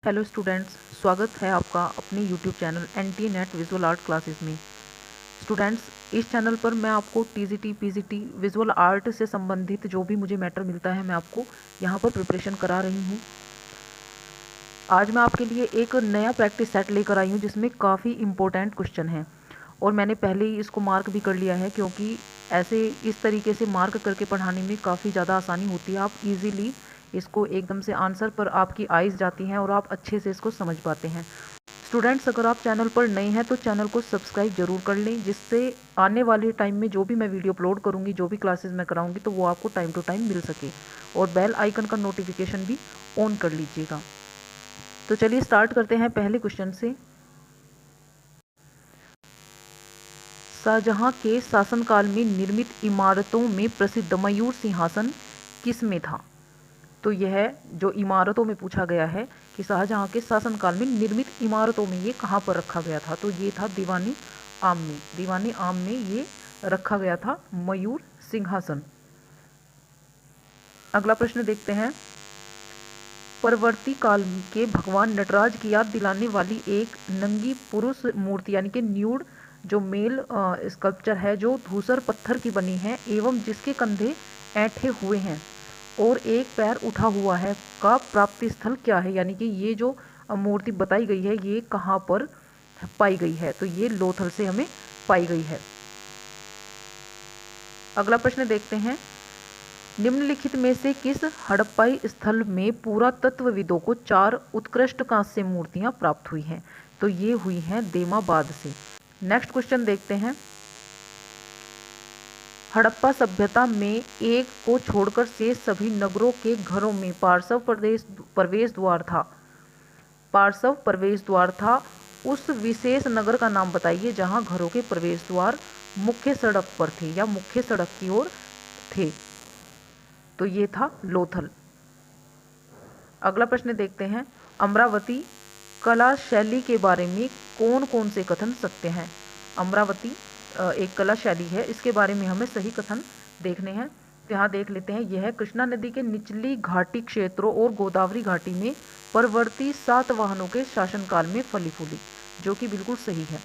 Hello students, स्वागत है आपका अपने YouTube channel NT net visual art classes में। स्टूडेंट्स, इस चैनल पर मैं आपको TGT PGT विजुअल आर्ट से संबंधित जो भी मुझे मैटर मिलता है मैं आपको यहाँ पर प्रिपरेशन करा रही हूँ। आज मैं आपके लिए एक नया प्रैक्टिस सेट लेकर आई हूँ जिसमें काफ़ी इम्पोर्टेंट क्वेश्चन हैं और मैंने पहले ही इसको मार्क भी कर लिया है, क्योंकि ऐसे इस तरीके से मार्क करके पढ़ाने में काफ़ी ज़्यादा आसानी होती है। आप इजीली इसको एकदम से आंसर पर आपकी आइज़ जाती हैं और आप अच्छे से इसको समझ पाते हैं। स्टूडेंट्स, अगर आप चैनल पर नए हैं तो चैनल को सब्सक्राइब जरूर कर लें, जिससे आने वाले टाइम में जो भी मैं वीडियो अपलोड करूँगी, जो भी क्लासेस मैं कराऊँगी, तो वो आपको टाइम टू टाइम मिल सके। और बेल आइकन का नोटिफिकेशन भी ऑन कर लीजिएगा। तो चलिए स्टार्ट करते हैं पहले क्वेश्चन से। शाहजहां के शासनकाल में निर्मित इमारतों में प्रसिद्ध मयूर सिंहासन किस में था? तो यह जो इमारतों में पूछा गया है कि शाहजहां के शासनकाल में निर्मित इमारतों में ये कहाँ पर रखा गया था, तो ये था दीवानी आम में। दीवानी आम में ये रखा गया था मयूर सिंहासन। अगला प्रश्न देखते हैं। परवर्ती काल के भगवान नटराज की याद दिलाने वाली एक नंगी पुरुष मूर्ति यानी कि न्यूड जो मेल स्कल्पचर है, जो धूसर पत्थर की बनी है एवं जिसके कंधे ऐंठे हुए हैं और एक पैर उठा हुआ है, का प्राप्ति स्थल क्या है? यानी कि ये जो मूर्ति बताई गई है ये कहाँ पर पाई गई है? तो ये लोथल से हमें पाई गई है। अगला प्रश्न देखते हैं। निम्नलिखित में से किस हड़प्पाई स्थल में पुरातत्वविदों को 4 उत्कृष्ट कांस्य मूर्तियां प्राप्त हुई हैं? तो ये हुई हैं देमाबाद से। नेक्स्ट क्वेश्चन देखते हैं। हड़प्पा सभ्यता में एक को छोड़कर शेष सभी नगरों के घरों में पार्श्व प्रवेश द्वार था। पार्श्व प्रवेश द्वार था। उस विशेष नगर का नाम बताइए जहां घरों के प्रवेश द्वार मुख्य सड़क पर थे या मुख्य सड़क की ओर थे। तो ये था लोथल। अगला प्रश्न देखते हैं। अमरावती कला शैली के बारे में कौन कौन से कथन सत्य हैं? अमरावती एक कला शैली है, इसके बारे में हमें सही कथन देखने हैं। तो यहाँ देख लेते हैं। यह कृष्णा नदी के निचली घाटी क्षेत्रों और गोदावरी घाटी में परवर्ती सातवाहनों के शासनकाल में फली फूली, जो कि बिल्कुल सही है।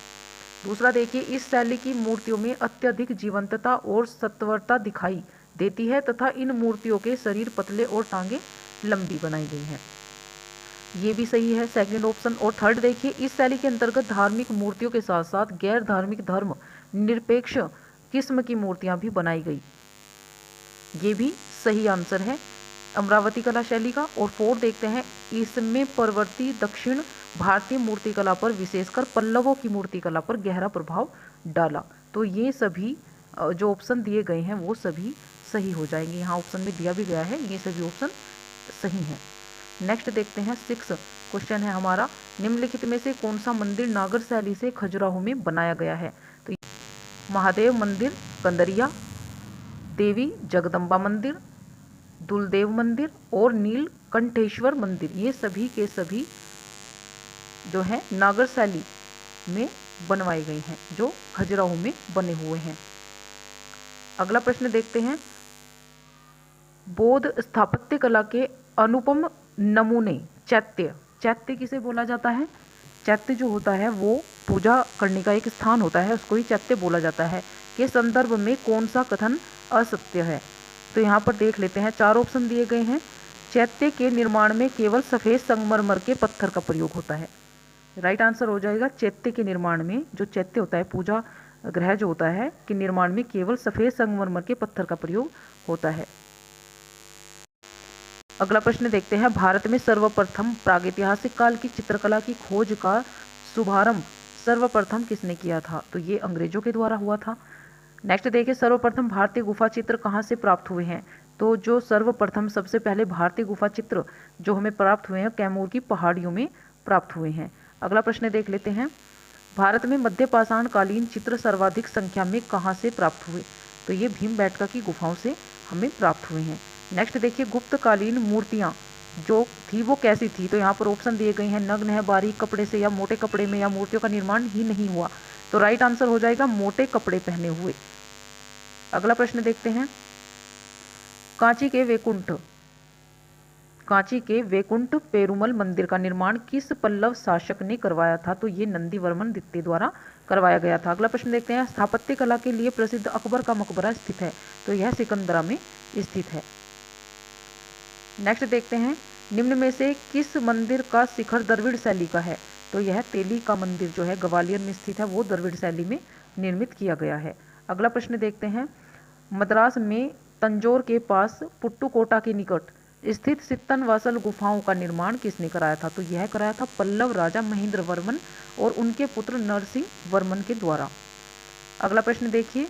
दूसरा देखिए, इस शैली की मूर्तियों में अत्यधिक जीवंतता और सत्वरता दिखाई देती है तथा इन मूर्तियों के शरीर पतले और टांगे लंबी बनाई गई हैं। ये भी सही है, सेकंड ऑप्शन। और थर्ड देखिए, इस शैली के अंतर्गत धार्मिक मूर्तियों के साथ साथ गैर धार्मिक धर्म निरपेक्ष किस्म की मूर्तियां भी बनाई गई। ये भी सही आंसर है अमरावती कला शैली का। और फोर्थ देखते हैं। इसमें परवर्ती दक्षिण भारतीय मूर्तिकला पर, विशेषकर पल्लवों की मूर्तिकला पर गहरा प्रभाव डाला। तो ये सभी जो ऑप्शन दिए गए हैं वो सभी सही हो जाएंगे। यहाँ ऑप्शन में दिया भी गया है, ये सभी ऑप्शन सही हैं। नेक्स्ट देखते हैं। 6 क्वेश्चन है हमारा। निम्नलिखित में से कौन सा मंदिर नागर शैली से खजुराहो में बनाया गया है? तो महादेव मंदिर कंदरिया, देवी जगदम्बा मंदिर, दुलदेव मंदिर और नीलकंठेश्वर मंदिर, ये सभी के सभी जो है नागर शैली में बनवाए गए हैं, जो खजुराहो में बने हुए हैं। अगला प्रश्न देखते हैं। बौद्ध स्थापत्य कला के अनुपम नमूने चैत्य। चैत्य किसे बोला जाता है? चैत्य जो होता है वो पूजा करने का एक स्थान होता है, उसको ही चैत्य बोला जाता है। के संदर्भ में कौन सा कथन असत्य है? तो यहाँ पर देख लेते हैं। 4 ऑप्शन दिए गए हैं। चैत्य के निर्माण में केवल सफ़ेद संगमरमर के पत्थर का प्रयोग होता है। राइट आंसर हो जाएगा। चैत्य के निर्माण में, जो चैत्य होता है पूजा गृह जो होता है, के निर्माण में केवल सफ़ेद संगमरमर के पत्थर का प्रयोग होता है। अगला प्रश्न देखते हैं। भारत में सर्वप्रथम प्रागैतिहासिक काल की चित्रकला की खोज का शुभारंभ सर्वप्रथम किसने किया था? तो ये अंग्रेजों के द्वारा हुआ था। नेक्स्ट देखिए। सर्वप्रथम भारतीय गुफा चित्र कहाँ से प्राप्त हुए हैं? तो जो सर्वप्रथम सबसे पहले भारतीय गुफा चित्र जो हमें प्राप्त हुए हैं, कैमूर की पहाड़ियों में प्राप्त हुए हैं। अगला प्रश्न देख लेते हैं। भारत में मध्य पाषाण कालीन चित्र सर्वाधिक संख्या में कहाँ से प्राप्त हुए? तो ये भीमबेटका की गुफाओं से हमें प्राप्त हुए हैं। नेक्स्ट देखिए। गुप्तकालीन मूर्तियाँ जो थी वो कैसी थी? तो यहाँ पर ऑप्शन दिए गए हैं। नग्न है, बारीक कपड़े से या मोटे कपड़े में, या मूर्तियों का निर्माण ही नहीं हुआ। तो राइट आंसर हो जाएगा मोटे कपड़े पहने हुए। अगला प्रश्न देखते हैं। कांची के वैकुंठ कांची के वैकुंठ पेरुमल मंदिर का निर्माण किस पल्लव शासक ने करवाया था? तो ये नंदीवर्मन द्वितीय द्वारा करवाया गया था। अगला प्रश्न देखते हैं, स्थापत्य कला के लिए प्रसिद्ध अकबर का मकबरा स्थित है? तो यह सिकंदरा में स्थित है। नेक्स्ट देखते हैं, निम्न में से किस मंदिर का शिखर द्रविड़ शैली का है? तो यह तेली का मंदिर जो है ग्वालियर में स्थित है, वो द्रविड़ शैली में निर्मित किया गया है। अगला प्रश्न देखते हैं, मद्रास में तंजौर के पास पुट्टुकोटा के निकट स्थित सित्तनवासल गुफाओं का निर्माण किसने कराया था? तो यह कराया था पल्लव राजा महेंद्र वर्मन और उनके पुत्र नरसिंह वर्मन के द्वारा। अगला प्रश्न देखिए,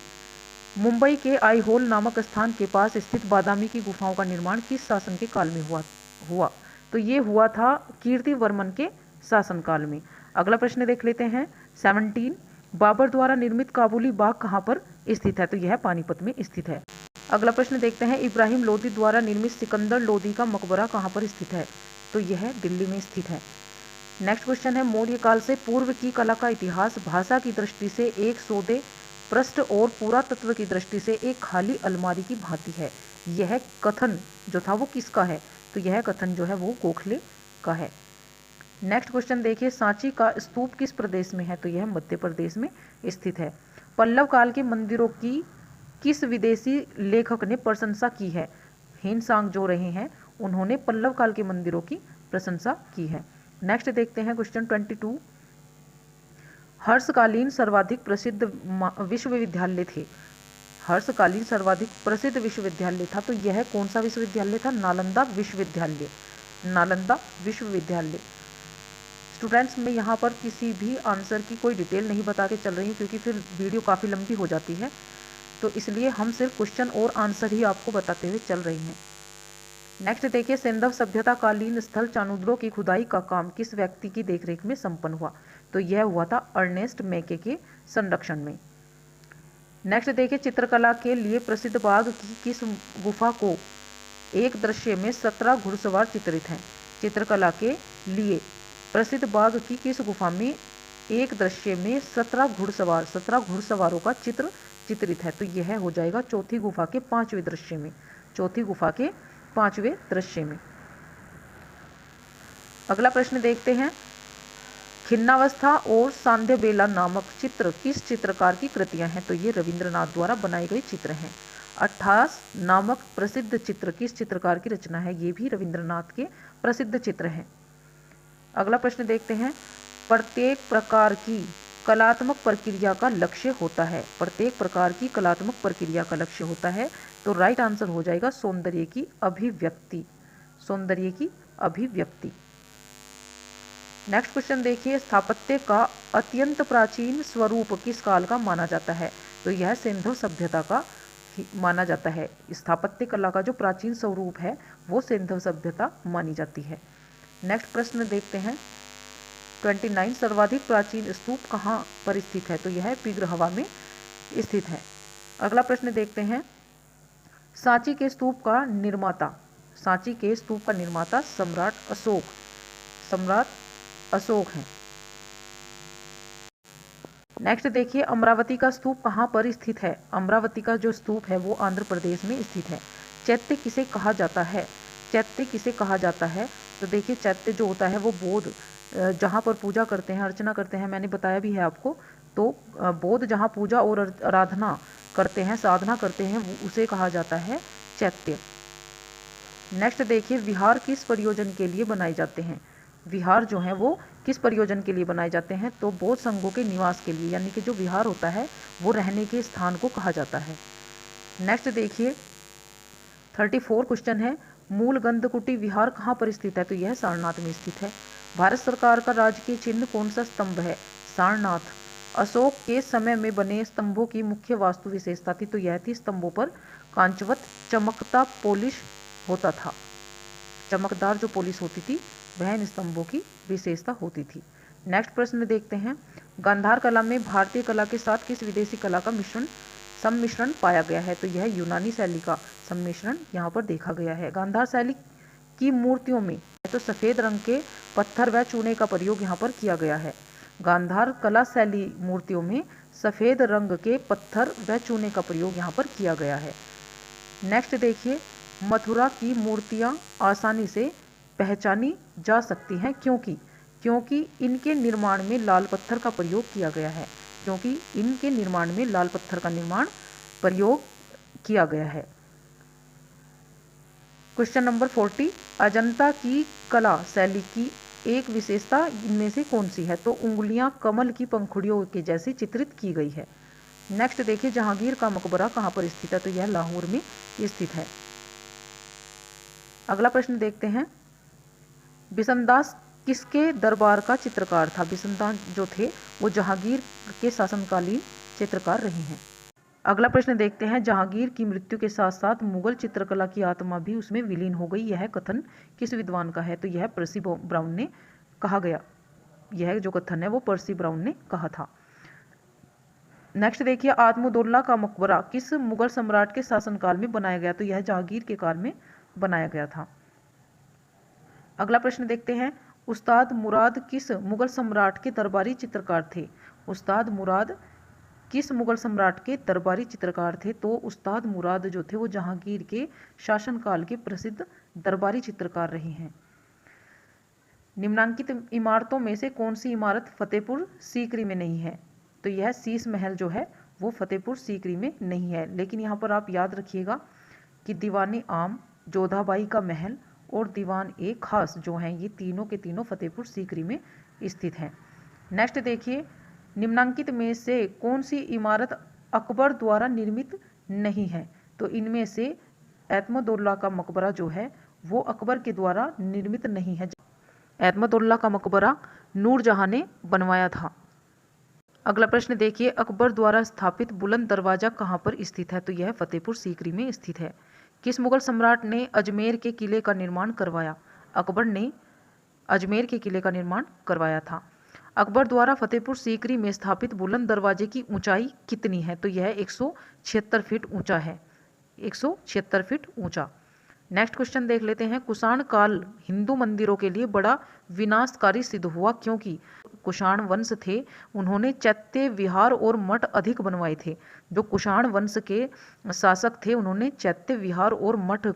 मुंबई के आईहोल नामक स्थान के पास स्थित बादामी की गुफाओं का निर्माण किस शासन के काल में हुआ? तो ये हुआ था कीर्तिवर्मन के शासनकाल में। अगला प्रश्न देख लेते हैं, 17 बाबर द्वारा निर्मित काबुली बाग कहाँ पर स्थित है? तो यह पानीपत में स्थित है। अगला प्रश्न देखते हैं, इब्राहिम लोदी द्वारा निर्मित सिकंदर लोदी का मकबरा कहाँ पर स्थित है? तो यह दिल्ली में स्थित है। नेक्स्ट क्वेश्चन है, मौर्य काल से पूर्व की कला का इतिहास भाषा की दृष्टि से एक सौदे पृष्ठ और पुरातत्व की दृष्टि से एक खाली अलमारी की भांति है। यह कथन जो था वो किसका है? तो यह कथन जो है वो गोखले का है। नेक्स्ट क्वेश्चन देखिए, सांची का स्तूप किस प्रदेश में है? तो यह मध्य प्रदेश में स्थित है। पल्लव काल के मंदिरों की किस विदेशी लेखक ने प्रशंसा की है? हिनसांग जो रहे हैं उन्होंने पल्लव काल के मंदिरों की प्रशंसा की है। नेक्स्ट देखते हैं क्वेश्चन 22, हर्षकालीन सर्वाधिक प्रसिद्ध विश्वविद्यालय थे? हर्षकालीन सर्वाधिक प्रसिद्ध विश्वविद्यालय था, तो यह कौन सा विश्वविद्यालय था? नालंदा विश्वविद्यालय। नालंदा विश्वविद्यालय। स्टूडेंट्स, मैं यहाँ पर किसी भी आंसर की कोई डिटेल नहीं बता के चल रही हूँ क्योंकि फिर वीडियो काफ़ी लंबी हो जाती है, तो इसलिए हम सिर्फ क्वेश्चन और आंसर ही आपको बताते हुए चल रही हैं। नेक्स्ट देखिए, सिंधव सभ्यता कालीन स्थल चानुद्रों की खुदाई का काम किस व्यक्ति की देखरेख में संपन्न हुआ? तो यह हुआ था अर्नेस्ट मैके के संरक्षण में। नेक्स्ट देखिए, चित्रकला के लिए प्रसिद्ध बाघ की किस गुफा को एक दृश्य में 17 घुड़सवार चित्रित हैं? चित्रकला के लिए प्रसिद्ध बाघ की किस गुफा में एक दृश्य में 17 घुड़सवारों का चित्र चित्रित है? तो यह हो जाएगा चौथी गुफा के 5वें दृश्य में। चौथी गुफा के 5वें दृश्य में। अगला प्रश्न देखते हैं, खिन्नावस्था और सांध्य बेला नामक चित्र किस चित्रकार की कृतियां हैं? तो ये रविंद्रनाथ द्वारा बनाए गए चित्र हैं। 28 नामक प्रसिद्ध चित्र किस चित्रकार की रचना है? ये भी रविंद्रनाथ के प्रसिद्ध चित्र हैं। अगला प्रश्न देखते हैं, प्रत्येक प्रकार की कलात्मक प्रक्रिया का लक्ष्य होता है? प्रत्येक प्रकार की कलात्मक प्रक्रिया का लक्ष्य होता है, तो राइट आंसर हो जाएगा सौंदर्य की अभिव्यक्ति। सौंदर्य की अभिव्यक्ति। नेक्स्ट क्वेश्चन देखिए, स्थापत्य का अत्यंत प्राचीन स्वरूप किस काल का माना जाता है? तो यह सिंधु सभ्यता का माना जाता है। स्थापत्य कला का जो प्राचीन स्वरूप है वो सिंधु सभ्यता मानी जाती है। नेक्स्ट प्रश्न देखते हैं, 29 सर्वाधिक प्राचीन स्तूप कहाँ पर स्थित है? तो यह पिग्रहवा में स्थित है। अगला प्रश्न देखते हैं, सांची के स्तूप का निर्माता? सांची के स्तूप का निर्माता सम्राट अशोक हैं। नेक्स्ट देखिए, अमरावती का स्तूप कहाँ पर स्थित है? अमरावती का जो स्तूप है वो आंध्र प्रदेश में स्थित है। चैत्य किसे कहा जाता है? चैत्य किसे कहा जाता है? तो देखिए, चैत्य जो होता है वो बौद्ध जहाँ पर पूजा करते हैं, अर्चना करते हैं, मैंने बताया भी है आपको, तो बौद्ध जहाँ पूजा और आराधना करते हैं, साधना करते हैं, उसे कहा जाता है चैत्य। नेक्स्ट देखिए, विहार किस प्रयोजन के लिए बनाए जाते हैं? विहार जो है वो किस प्रयोजन के लिए बनाए जाते हैं? तो बौद्ध संघों के निवास के लिए, यानी कि जो विहार होता है वो रहने के स्थान को कहा जाता है। नेक्स्ट देखिए, 34 क्वेश्चन है, मूल गंधकुटी विहार कहाँ पर स्थित है? तो यह सारनाथ में स्थित है। भारत सरकार का राजकीय चिन्ह कौन सा स्तंभ है? सारनाथ। अशोक के समय में बने स्तंभों की मुख्य वास्तु विशेषता थी? तो यह थी स्तंभों पर कांचवत चमकता पॉलिश होता था। चमकदार जो पॉलिश होती थी वह इन स्तंभों की विशेषता होती थी। नेक्स्ट प्रश्न देखते हैं, गांधार कला में भारतीय कला के साथ किस विदेशी कला का सम्मिश्रण पाया गया है? तो यह यूनानी शैली का सम्मिश्रण यहाँ पर देखा गया है। गांधार शैली की मूर्तियों में तो सफ़ेद रंग के पत्थर व चूने का प्रयोग यहाँ पर किया गया है। गांधार कला शैली मूर्तियों में सफ़ेद रंग के पत्थर व चूने का प्रयोग यहाँ पर किया गया है। नेक्स्ट देखिए, मथुरा की मूर्तियाँ आसानी से पहचानी जा सकती हैं क्योंकि इनके निर्माण में लाल पत्थर का प्रयोग किया गया है, क्योंकि इनके निर्माण में लाल पत्थर का प्रयोग किया गया है। क्वेश्चन नंबर 40, अजंता की कला शैली की एक विशेषता इनमें से कौन सी है? तो उंगलियां कमल की पंखुड़ियों के जैसी चित्रित की गई है। नेक्स्ट देखिए, जहांगीर का मकबरा कहाँ पर स्थित है? तो यह लाहौर में स्थित है। अगला प्रश्न देखते हैं, बिशनदास किसके दरबार का चित्रकार था? बिशनदास जो थे वो जहांगीर के शासनकालीन चित्रकार रहे हैं। अगला प्रश्न देखते हैं, जहांगीर की मृत्यु के साथ साथ मुगल चित्रकला की आत्मा भी उसमें विलीन हो गई, यह कथन किस विद्वान का है? तो यह पर्सी ब्राउन ने कहा गया। यह जो कथन है वो पर्सी ब्राउन ने कहा था। नेक्स्ट देखिए, आत्मोदौला का मकबरा किस मुगल सम्राट के शासनकाल में बनाया गया? तो यह जहांगीर के काल में बनाया गया था। अगला प्रश्न देखते हैं, उस्ताद मुराद किस मुगल सम्राट के दरबारी चित्रकार थे? उस्ताद मुराद किस मुगल सम्राट के दरबारी चित्रकार थे? तो उस्ताद मुराद जो थे वो जहांगीर के शासनकाल के प्रसिद्ध दरबारी चित्रकार रहे हैं। निम्नांकित इमारतों में से कौन सी इमारत फतेहपुर सीकरी में नहीं है? तो यह शीश महल जो है वो फतेहपुर सीकरी में नहीं है। लेकिन यहाँ पर आप याद रखिएगा कि दीवाने आम, जोधाबाई का महल और दीवान ए खास जो हैं ये तीनों के तीनों फतेहपुर सीकरी में स्थित हैं। नेक्स्ट देखिए, निम्नांकित में से कौन सी इमारत अकबर द्वारा निर्मित नहीं है? तो इनमें से एतमदुल्ला का मकबरा जो है वो अकबर के द्वारा निर्मित नहीं है। एतमदुल्ला का मकबरा नूरजहां ने बनवाया था। अगला प्रश्न देखिए, अकबर द्वारा स्थापित बुलंद दरवाजा कहाँ पर स्थित है? तो यह फतेहपुर सीकरी में स्थित है। किस मुगल सम्राट ने अजमेर के किले का निर्माण करवाया? अकबर ने अजमेर के किले का निर्माण करवाया था। अकबर द्वारा फतेहपुर सीकरी में स्थापित बुलंद दरवाजे की ऊंचाई कितनी है? तो यह 176 फीट ऊंचा है, 176 फीट ऊंचा। नेक्स्ट क्वेश्चन देख लेते हैं, कुषाण काल हिंदू मंदिरों के लिए बड़ा विनाशकारी सिद्ध हुआ क्योंकि कुषाण वंश थे उन्होंने चैत्य विहार और मठ अधिक बनवाए थे। जो कुषाण वंश के शासक थे उन्होंने चैत्य विहार और मठ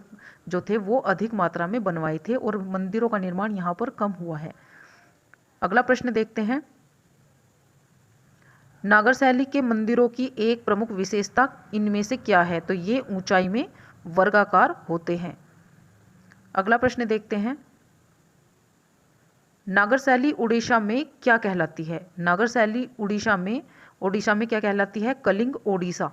जो थे वो अधिक मात्रा में बनवाए थे और मंदिरों का निर्माण यहाँ पर कम हुआ है। अगला प्रश्न देखते हैं, नागर शैली के मंदिरों की एक प्रमुख विशेषता इनमें से क्या है? तो ये ऊंचाई में वर्गाकार होते हैं। अगला प्रश्न देखते हैं, नागर शैली उड़ीसा में क्या कहलाती है? नागर शैली उड़ीसा में क्या कहलाती है? कलिंग ओडिशा।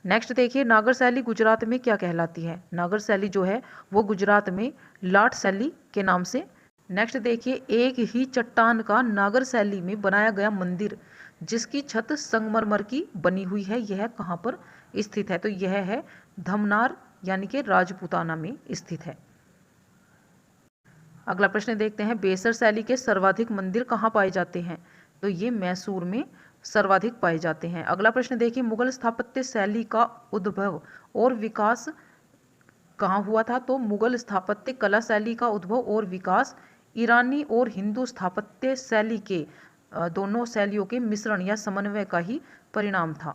नेक्स्ट देखिए, नागर शैली गुजरात में क्या कहलाती है? नागर शैली जो है वो गुजरात में लाट शैली के नाम से। नेक्स्ट देखिए, एक ही चट्टान का नागर शैली में बनाया गया मंदिर जिसकी छत संगमरमर की बनी हुई है, यह कहाँ पर स्थित है? तो यह है धमनार यानी कि राजपूताना में स्थित है। अगला प्रश्न देखते हैं, बेसर शैली के सर्वाधिक मंदिर कहाँ पाए जाते हैं? तो ये मैसूर में सर्वाधिक पाए जाते हैं। अगला प्रश्न देखिए, मुगल स्थापत्य शैली का उद्भव और विकास कहाँ हुआ था? तो मुगल स्थापत्य कला शैली का उद्भव और विकास ईरानी और हिंदू स्थापत्य शैली के दोनों शैलियों के मिश्रण या समन्वय का ही परिणाम था।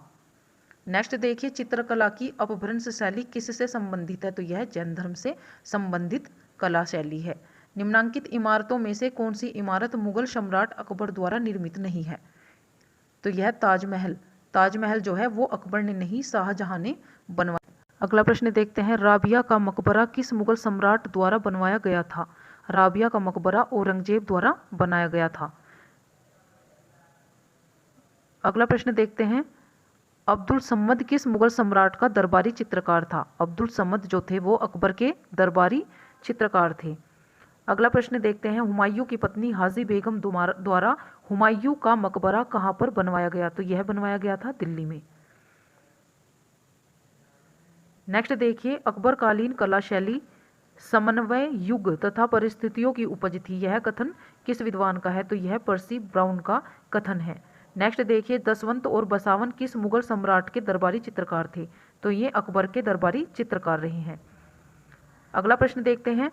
नेक्स्ट देखिए, चित्रकला की अपभ्रंश शैली किससे संबंधित है? तो यह जैन धर्म से संबंधित कला शैली है। निम्नांकित इमारतों में से कौन सी इमारत मुगल सम्राट अकबर द्वारा निर्मित नहीं है? तो यह ताजमहल जो है वो अकबर ने नहीं, शाहजहां ने बनवाया। अगला प्रश्न देखते हैं, राबिया का मकबरा किस मुगल सम्राट द्वारा बनवाया गया था? राबिया का मकबरा औरंगजेब द्वारा बनाया गया था। अगला प्रश्न देखते हैं, अब्दुल सम्मद किस मुगल सम्राट का दरबारी चित्रकार था? अब्दुल सम्मद जो थे वो अकबर के दरबारी चित्रकार थे। अगला प्रश्न देखते हैं, हुमायूं की पत्नी हाजी बेगम द्वारा हुमायूं का मकबरा कहाँ पर बनवाया गया? तो यह बनवाया गया था दिल्ली में। नेक्स्ट देखिए, अकबर कालीन कला शैली समन्वय युग तथा परिस्थितियों की उपज थी, यह कथन किस विद्वान का है? तो यह पर्सी ब्राउन का कथन है। नेक्स्ट देखिए, दसवंत और बसावन किस मुगल सम्राट के दरबारी चित्रकार थे? तो ये अकबर के दरबारी चित्रकार रहे हैं। अगला प्रश्न देखते हैं,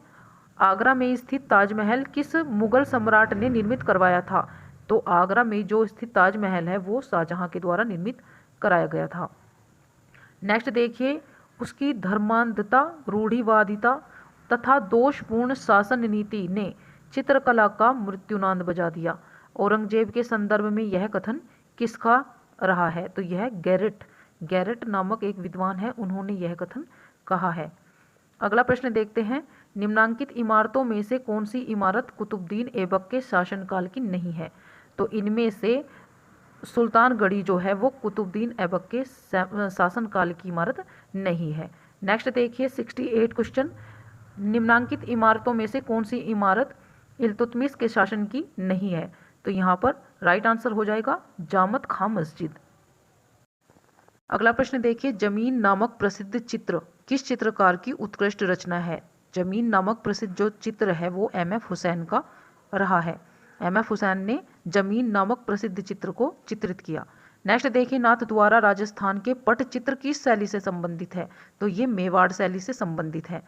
आगरा में स्थित ताजमहल किस मुगल सम्राट ने निर्मित करवाया था? तो आगरा में जो स्थित ताजमहल है वो शाहजहां के द्वारा निर्मित कराया गया था। नेक्स्ट देखिए, उसकी धर्मांधता, रूढ़िवादिता तथा दोषपूर्ण शासन नीति ने चित्रकला का मृत्युनाद बजा दिया। औरंगजेब के संदर्भ में यह कथन किसका रहा है? तो यह गैरेट नामक एक विद्वान है, उन्होंने यह कथन कहा है। अगला प्रश्न देखते हैं, निम्नांकित इमारतों में से कौन सी इमारत कुतुबुद्दीन ऐबक के शासनकाल की नहीं है? तो इनमें से सुल्तानगढ़ी जो है वो कुतुबुद्दीन ऐबक के शासनकाल की इमारत नहीं है। नेक्स्ट देखिए 68 क्वेश्चन, निम्नांकित इमारतों में से कौन सी इमारत इल्तुतमिश के शासन की नहीं है? तो यहाँ पर राइट आंसर हो जाएगा जामत खां मस्जिद। अगला प्रश्न देखिए, जमीन नामक प्रसिद्ध चित्र किस चित्रकार की उत्कृष्ट रचना है? जमीन नामक प्रसिद्ध जो चित्र है वो M.F. हुसैन का रहा है। M.F. हुसैन ने जमीन नामक प्रसिद्ध चित्र को चित्रित किया। नेक्स्ट देखिए, नाथद्वारा राजस्थान के पटचित्र किस शैली से संबंधित है? तो ये मेवाड़ शैली से संबंधित है।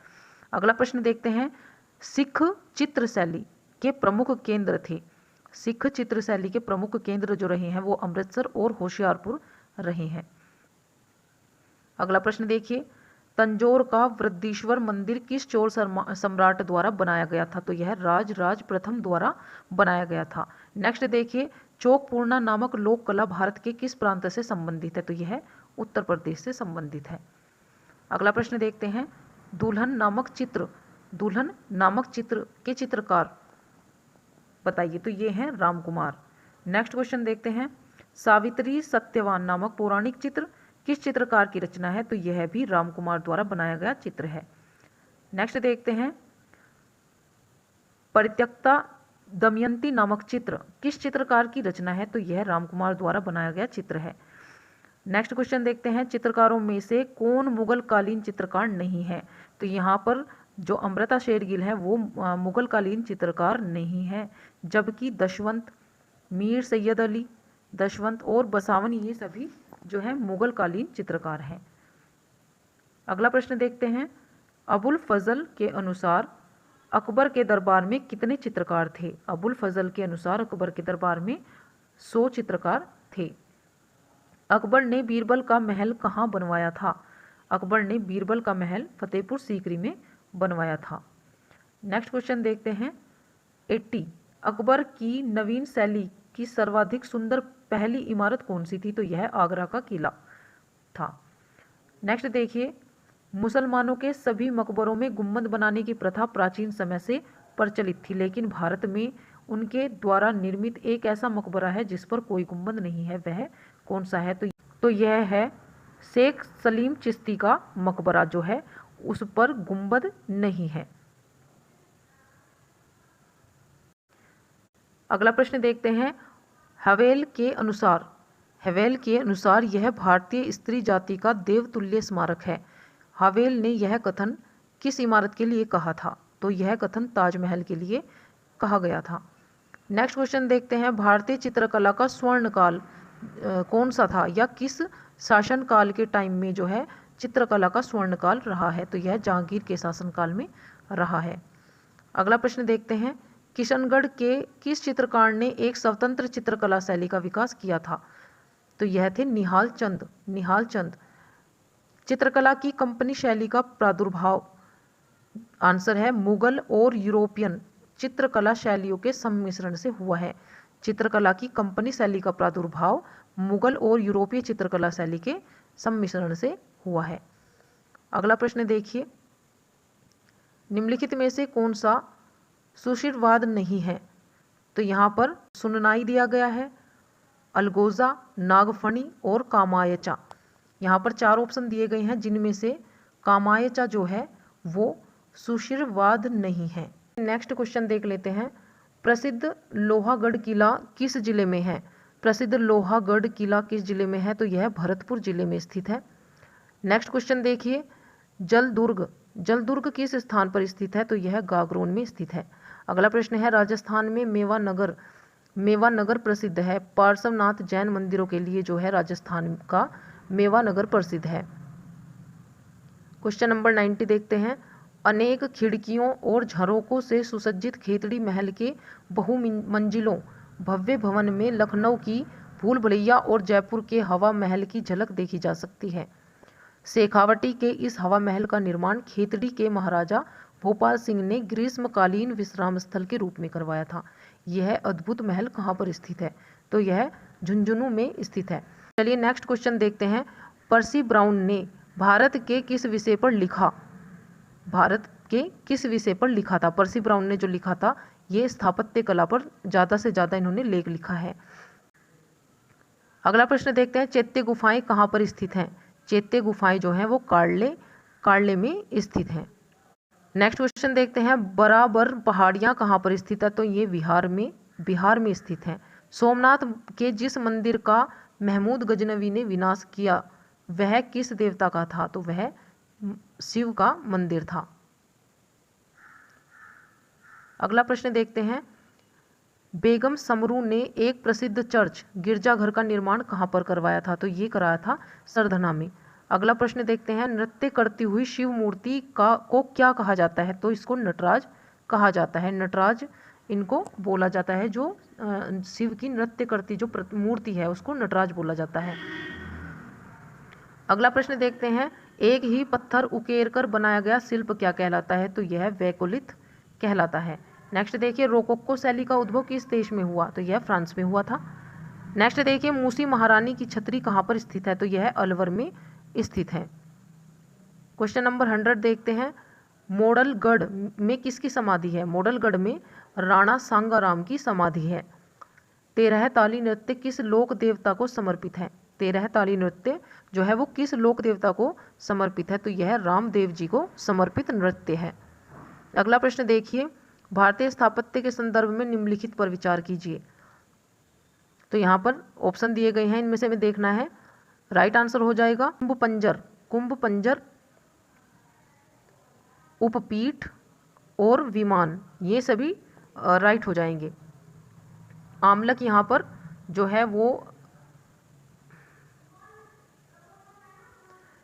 अगला प्रश्न देखते हैं, सिख चित्र शैली के प्रमुख केंद्र थे। सिख चित्र शैली के प्रमुख केंद्र जो रहे हैं वो अमृतसर और होशियारपुर रहे हैं। अगला प्रश्न देखिए, तंजौर का वृद्धीश्वर मंदिर किस चोल सम्राट द्वारा बनाया गया था? तो यह राज प्रथम द्वारा बनाया गया था। नेक्स्ट देखिए, चौकपूर्णा नामक लोक कला भारत के किस प्रांत से संबंधित है? तो यह उत्तर प्रदेश से संबंधित है। अगला प्रश्न देखते हैं, दुल्हन नामक चित्र के चित्रकार बताइए। तो ये हैं रामकुमार। नेक्स्ट क्वेश्चन देखते हैं, सावित्री सत्यवान नामक पौराणिक चित्र किस चित्रकार की रचना है? तो यह भी रामकुमार द्वारा बनाया गया चित्र है। नेक्स्ट देखते हैं, परित्यक्ता दमयंती नामक चित्र किस चित्रकार की रचना है? तो यह रामकुमार द्वारा बनाया गया चित्र है। नेक्स्ट क्वेश्चन देखते हैं, चित्रकारों में से कौन मुगल कालीन चित्रकार नहीं है? तो यहाँ पर जो अमृता शेरगिल है वो मुगल कालीन चित्रकार नहीं है, जबकि दशवंत, मीर सैयद अली, दशवंत और बसावन ये सभी जो है मुगल कालीन चित्रकार हैं। अगला प्रश्न देखते हैं, अबुल फजल के अनुसार अकबर के दरबार में कितने चित्रकार थे? अबुल फजल के अनुसार अकबर के दरबार में 100 चित्रकार थे। अकबर ने बीरबल का महल कहाँ बनवाया था? अकबर ने बीरबल का महल फतेहपुर सीकरी में बनवाया था। नेक्स्ट क्वेश्चन देखते हैं, 80 अकबर की नवीन शैली की सर्वाधिक सुंदर पहली इमारत कौन सी थी? तो यह आगरा का किला था। नेक्स्ट देखिए, मुसलमानों के सभी मकबरों में गुंबद बनाने की प्रथा प्राचीन समय से प्रचलित थी, लेकिन भारत में उनके द्वारा निर्मित एक ऐसा मकबरा है जिस पर कोई गुंबद नहीं है, वह कौन सा है? तो यह है शेख सलीम चिश्ती का मकबरा जो है उस पर गुंबद नहीं है। अगला प्रश्न देखते हैं, हवेल के अनुसार यह भारतीय स्त्री जाति का देवतुल्य स्मारक है। हवेल ने यह कथन किस इमारत के लिए कहा था? तो यह कथन ताजमहल के लिए कहा गया था। नेक्स्ट क्वेश्चन देखते हैं, भारतीय चित्रकला का स्वर्णकाल कौन सा था या किस शासनकाल के टाइम में जो है चित्रकला का स्वर्णकाल रहा है? तो यह जहांगीर के शासनकाल में रहा है। अगला प्रश्न देखते हैं, किशनगढ़ के किस चित्रकार ने एक स्वतंत्र चित्रकला शैली का विकास किया था? तो यह थे निहाल चंद। चित्रकला की कंपनी शैली का प्रादुर्भाव आंसर है मुगल और यूरोपियन चित्रकला शैलियों के सम्मिश्रण से हुआ है। चित्रकला की कंपनी शैली का प्रादुर्भाव मुगल और यूरोपीय चित्रकला शैली के सम्मिश्रण से हुआ है। अगला प्रश्न देखिए, निम्नलिखित में से कौन सा सुशिरवाद नहीं है? तो यहाँ पर सुननाई दिया गया है, अलगोजा, नागफणी और कामायचा। यहाँ पर 4 ऑप्शन दिए गए हैं जिनमें से कामायचा जो है वो सुशिरवाद नहीं है। नेक्स्ट क्वेश्चन देख लेते हैं, प्रसिद्ध लोहागढ़ किला किस जिले में है? प्रसिद्ध लोहागढ़ किला किस जिले में है? तो यह भरतपुर जिले में स्थित है। नेक्स्ट क्वेश्चन देखिए, जल दुर्ग किस स्थान पर स्थित है? तो यह गागरोन में स्थित है। अगला प्रश्न है, राजस्थान में मेवा नगर प्रसिद्ध है। पार्श्वनाथ जैन मंदिरों के लिए जो है राजस्थान का मेवा नगर प्रसिद्ध है। क्वेश्चन नंबर 90 देखते हैं, अनेक खिड़कियों और झरोकों से सुसज्जित खेतड़ी महल के बहुमंजिलों भव्य भवन में लखनऊ की भूल भुलैया और जयपुर के हवा महल की झलक देखी जा सकती है। शेखावटी के इस हवा महल का निर्माण खेतड़ी के महाराजा भोपाल सिंह ने ग्रीष्मकालीन विश्राम स्थल के रूप में करवाया था। यह अद्भुत महल कहाँ पर स्थित है? तो यह झुंझुनू में स्थित है। चलिए नेक्स्ट क्वेश्चन देखते हैं। पर्सी ब्राउन ने भारत के किस विषय पर लिखा? भारत के किस विषय पर लिखा था? पर्सी ब्राउन ने जो लिखा था ये स्थापत्य कला पर ज़्यादा से ज़्यादा इन्होंने लेख लिखा है। अगला प्रश्न देखते हैं। चैत्य गुफाएं कहाँ पर स्थित हैं? चैत्य गुफाएं जो हैं वो कार्ले में स्थित हैं। नेक्स्ट क्वेश्चन देखते हैं। बराबर पहाड़ियाँ कहाँ पर स्थित है? तो ये बिहार में स्थित हैं। सोमनाथ के जिस मंदिर का महमूद गजनवी ने विनाश किया वह किस देवता का था? तो वह शिव का मंदिर था। अगला प्रश्न देखते हैं। बेगम समरू ने एक प्रसिद्ध चर्च गिरजाघर का निर्माण कहाँ पर करवाया था? तो ये कराया था सरधना में। अगला प्रश्न देखते हैं। नृत्य करती हुई शिव मूर्ति को क्या कहा जाता है? तो इसको नटराज कहा जाता है। नटराज इनको बोला जाता है। जो शिव की नृत्य करती जो मूर्ति है उसको नटराज बोला जाता है। अगला प्रश्न देखते हैं। एक ही पत्थर उकेर कर बनाया गया शिल्प क्या कहलाता है? तो यह वैकोलिथ कहलाता है। नेक्स्ट देखिए। रोकोको शैली का उद्भव किस देश में हुआ? तो यह फ्रांस में हुआ था। नेक्स्ट देखिए। मूसी महारानी की छतरी कहाँ पर स्थित है? तो यह अलवर में स्थित है। क्वेश्चन नंबर 100 देखते हैं। मोडलगढ़ में किसकी समाधि है? मोडलगढ़ में राणा सांगाराम की समाधि है। 13 ताली नृत्य किस लोक देवता को समर्पित है? 13 ताली नृत्य जो है वो किस लोक देवता को समर्पित है? तो यह रामदेव जी को समर्पित नृत्य है। अगला प्रश्न देखिए। भारतीय स्थापत्य के संदर्भ में निम्नलिखित पर विचार कीजिए। तो यहाँ पर ऑप्शन दिए गए हैं, इनमें से हमें देखना है। राइट आंसर हो जाएगा कुंभ पंजर, उपपीठ और विमान, ये सभी राइट हो जाएंगे। आमलक यहाँ पर जो है वो।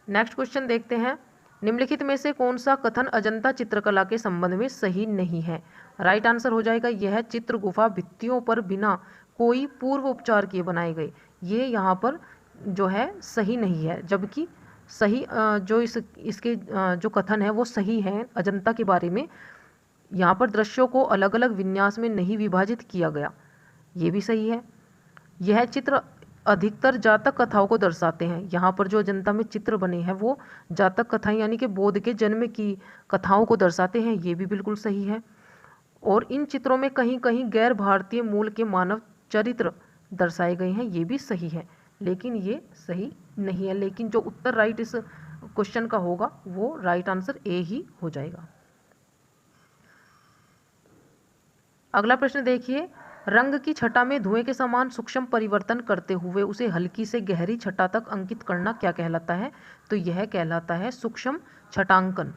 नेक्स्ट क्वेश्चन देखते हैं। निम्नलिखित में से कौन सा कथन अजंता चित्रकला के संबंध में सही नहीं है? राइट आंसर हो जाएगा यह चित्र गुफा भित्तियों पर बिना कोई पूर्व उपचार किए बनाए गए। ये यहाँ पर जो है सही नहीं है, जबकि सही जो इसके जो कथन है वो सही है अजंता के बारे में। यहाँ पर दृश्यों को अलग अलग विन्यास में नहीं विभाजित किया गया, ये भी सही है। यह चित्र अधिकतर जातक कथाओं को दर्शाते हैं। यहाँ पर जो अजंता में चित्र बने हैं वो जातक कथाएं यानी कि बोध के जन्म की कथाओं को दर्शाते हैं, ये भी बिल्कुल सही है। और इन चित्रों में कहीं कहीं गैर भारतीय मूल के मानव चरित्र दर्शाए गए हैं, ये भी सही है, लेकिन ये सही नहीं है। लेकिन जो उत्तर राइट इस क्वेश्चन का होगा वो राइट आंसर ए ही हो जाएगा। अगला प्रश्न देखिए। रंग की छटा में धुएं के समान सूक्ष्म परिवर्तन करते हुए उसे हल्की से गहरी छटा तक अंकित करना क्या कहलाता है? तो यह कहलाता है सूक्ष्म छटांकन।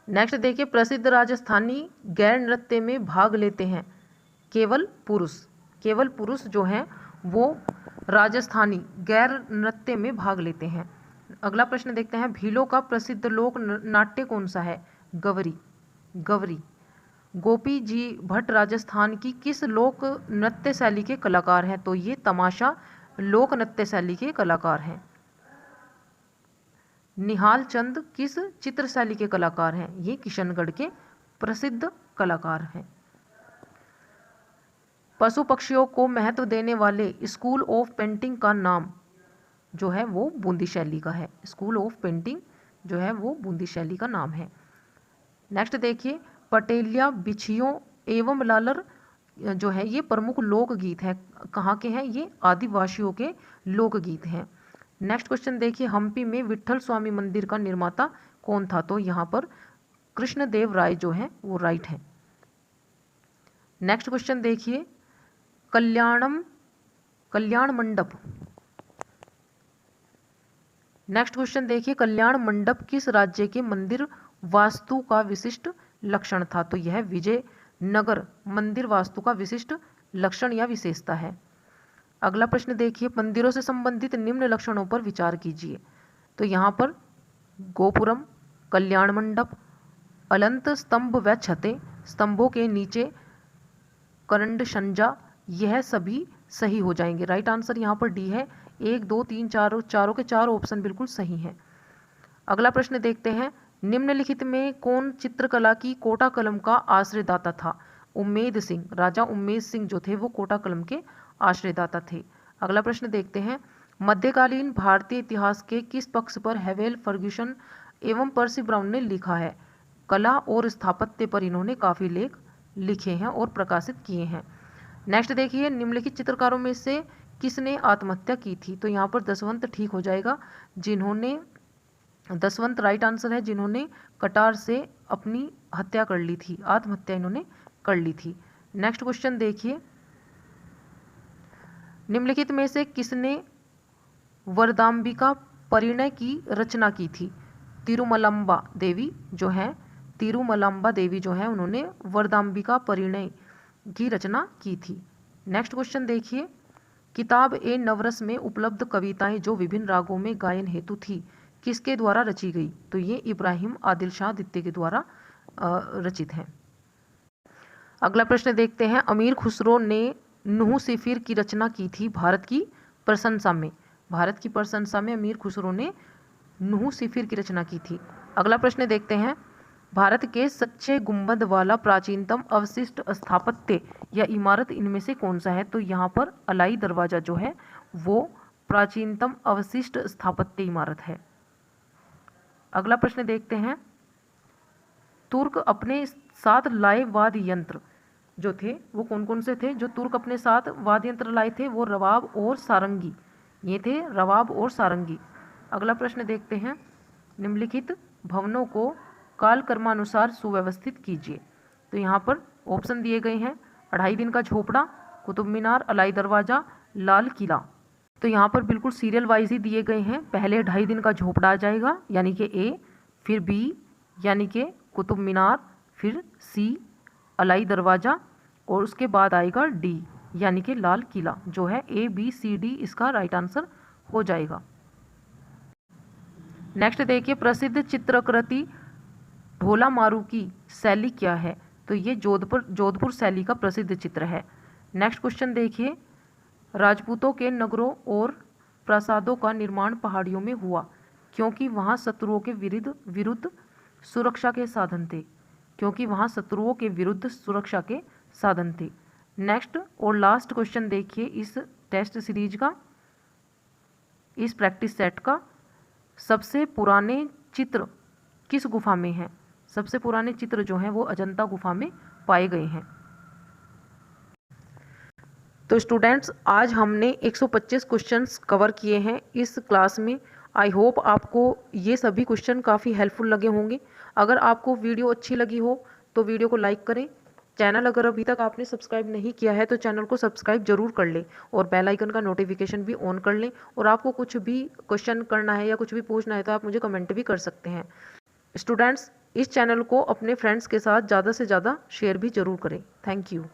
नेक्स्ट देखिए। प्रसिद्ध राजस्थानी गैर नृत्य में भाग लेते हैं केवल पुरुष जो हैं वो राजस्थानी गैर नृत्य में भाग लेते हैं। अगला प्रश्न देखते हैं। भीलों का प्रसिद्ध लोक नाट्य कौन सा है? गवरी। गोपी जी भट्ट राजस्थान की किस लोक नृत्य शैली के कलाकार हैं? तो ये तमाशा लोक नृत्य शैली के कलाकार हैं। निहाल चंद किस चित्र शैली के कलाकार हैं? ये किशनगढ़ के प्रसिद्ध कलाकार हैं। पशु पक्षियों को महत्व देने वाले स्कूल ऑफ पेंटिंग का नाम जो है वो बूंदी शैली का है। स्कूल ऑफ पेंटिंग जो है वो बूंदी शैली का नाम है। नेक्स्ट देखिए। पटेलिया बिछियों एवं लालर जो है ये प्रमुख लोकगीत है। कहाँ के हैं? ये आदिवासियों के लोकगीत हैं। नेक्स्ट क्वेश्चन देखिए। हम्पी में विट्ठल स्वामी मंदिर का निर्माता कौन था? तो यहाँ पर कृष्णदेव राय जो है वो राइट है। नेक्स्ट क्वेश्चन देखिए। कल्याण मंडप। नेक्स्ट क्वेश्चन देखिए। कल्याण मंडप किस राज्य के मंदिर वास्तु का विशिष्ट लक्षण था? तो यह विजयनगर मंदिर वास्तु का विशिष्ट लक्षण या विशेषता है। अगला प्रश्न देखिए। मंदिरों से संबंधित निम्न लक्षणों पर विचार कीजिए। तो यहाँ पर गोपुरम, कल्याण मंडप, अलंत स्तंभ व छतें, स्तंभों के नीचे करंड संजा, यह सभी सही हो जाएंगे। राइट आंसर यहाँ पर डी है। 1 2 3 4 चारों के चारों ऑप्शन बिल्कुल सही हैं। अगला प्रश्न देखते हैं। निम्नलिखित में कौन चित्रकला की कोटा कलम का आश्रयदाता था? उम्मेद सिंह, राजा उम्मेद सिंह जो थे वो कोटा कलम के आश्रयदाता थे। अगला प्रश्न देखते हैं, मध्यकालीन भारतीय इतिहास के किस पक्ष पर हेवेल, फर्ग्यूसन एवं पर्सी ब्राउन ने लिखा है? कला और स्थापत्य पर इन्होंने काफी लेख लिखे हैं और प्रकाशित किए हैं। नेक्स्ट देखिए, निम्नलिखित चित्रकारों में से किसने आत्महत्या की थी? तो यहाँ पर दसवंत ठीक हो जाएगा, जिन्होंने, दसवंत राइट आंसर है, जिन्होंने कटार से अपनी हत्या कर ली थी, आत्महत्या इन्होंने कर ली थी। नेक्स्ट क्वेश्चन देखिए, निम्नलिखित में से किसने वरदाम्बिका परिणय की रचना की थी? तिरुमलम्बा देवी जो है, तिरुमलम्बा देवी जो है, उन्होंने वरदाम्बिका परिणय की रचना की थी। नेक्स्ट क्वेश्चन देखिए, किताब ए नवरस में उपलब्ध कविताएं जो विभिन्न रागों में गायन हेतु थी, किसके द्वारा रची गई? तो ये इब्राहिम आदिल शाह द्वितीय के द्वारा रचित है। अगला प्रश्न देखते हैं, अमीर खुसरो ने नुह सिफिर की रचना की थी भारत की प्रशंसा में। भारत की प्रशंसा में अमीर खुसरो ने नुह सिफिर की रचना की थी। अगला प्रश्न देखते हैं, भारत के सच्चे गुंबद वाला प्राचीनतम अवशिष्ट स्थापत्य या इमारत इनमें से कौन सा है? तो यहाँ पर अलाई दरवाजा जो है वो प्राचीनतम अवशिष्ट स्थापत्य इमारत है। अगला प्रश्न देखते हैं, तुर्क अपने साथ लाए वाद्य यंत्र जो थे वो कौन कौन से थे? जो तुर्क अपने साथ वाद्य यंत्र लाए थे वो रवाब और सारंगी, ये थे रवाब और सारंगी। अगला प्रश्न देखते हैं, निम्नलिखित भवनों को काल कर्मानुसार सुव्यवस्थित कीजिए। तो यहाँ पर ऑप्शन दिए गए हैं, 2.5 दिन का झोपड़ा, कुतुब मीनार, अलाई दरवाजा, लाल किला। तो यहाँ पर बिल्कुल सीरियल वाइज ही दिए गए हैं, पहले 2.5 दिन का झोपड़ा आ जाएगा यानी कि ए, फिर बी यानी कि कुतुब मीनार, फिर सी अलाई दरवाजा और उसके बाद आएगा डी यानी कि लाल किला, जो है ए बी सी डी इसका राइट आंसर हो जाएगा। नेक्स्ट देखिए, प्रसिद्ध चित्रकृति ढोला मारू की शैली क्या है? तो ये जोधपुर शैली का प्रसिद्ध चित्र है। नेक्स्ट क्वेश्चन देखिए, राजपूतों के नगरों और प्रासादों का निर्माण पहाड़ियों में हुआ क्योंकि वहां शत्रुओं के विरुद्ध सुरक्षा के साधन थे, क्योंकि वहां शत्रुओं के विरुद्ध सुरक्षा के साधन थे। नेक्स्ट और लास्ट क्वेश्चन देखिए इस टेस्ट सीरीज का, इस प्रैक्टिस सेट का, सबसे पुराने चित्र किस गुफा में हैं? सबसे पुराने चित्र जो हैं वो अजंता गुफा में पाए गए हैं। तो स्टूडेंट्स, आज हमने 125 क्वेश्चंस कवर किए हैं इस क्लास में। आई होप आपको ये सभी क्वेश्चन काफ़ी हेल्पफुल लगे होंगे। अगर आपको वीडियो अच्छी लगी हो तो वीडियो को लाइक करें। चैनल अगर अभी तक आपने सब्सक्राइब नहीं किया है तो चैनल को सब्सक्राइब जरूर कर लें और बेल आइकन का नोटिफिकेशन भी ऑन कर लें। और आपको कुछ भी क्वेश्चन करना है या कुछ भी पूछना है तो आप मुझे कमेंट भी कर सकते हैं। स्टूडेंट्स, इस चैनल को अपने फ्रेंड्स के साथ ज़्यादा से ज़्यादा शेयर भी जरूर करें। Thank you.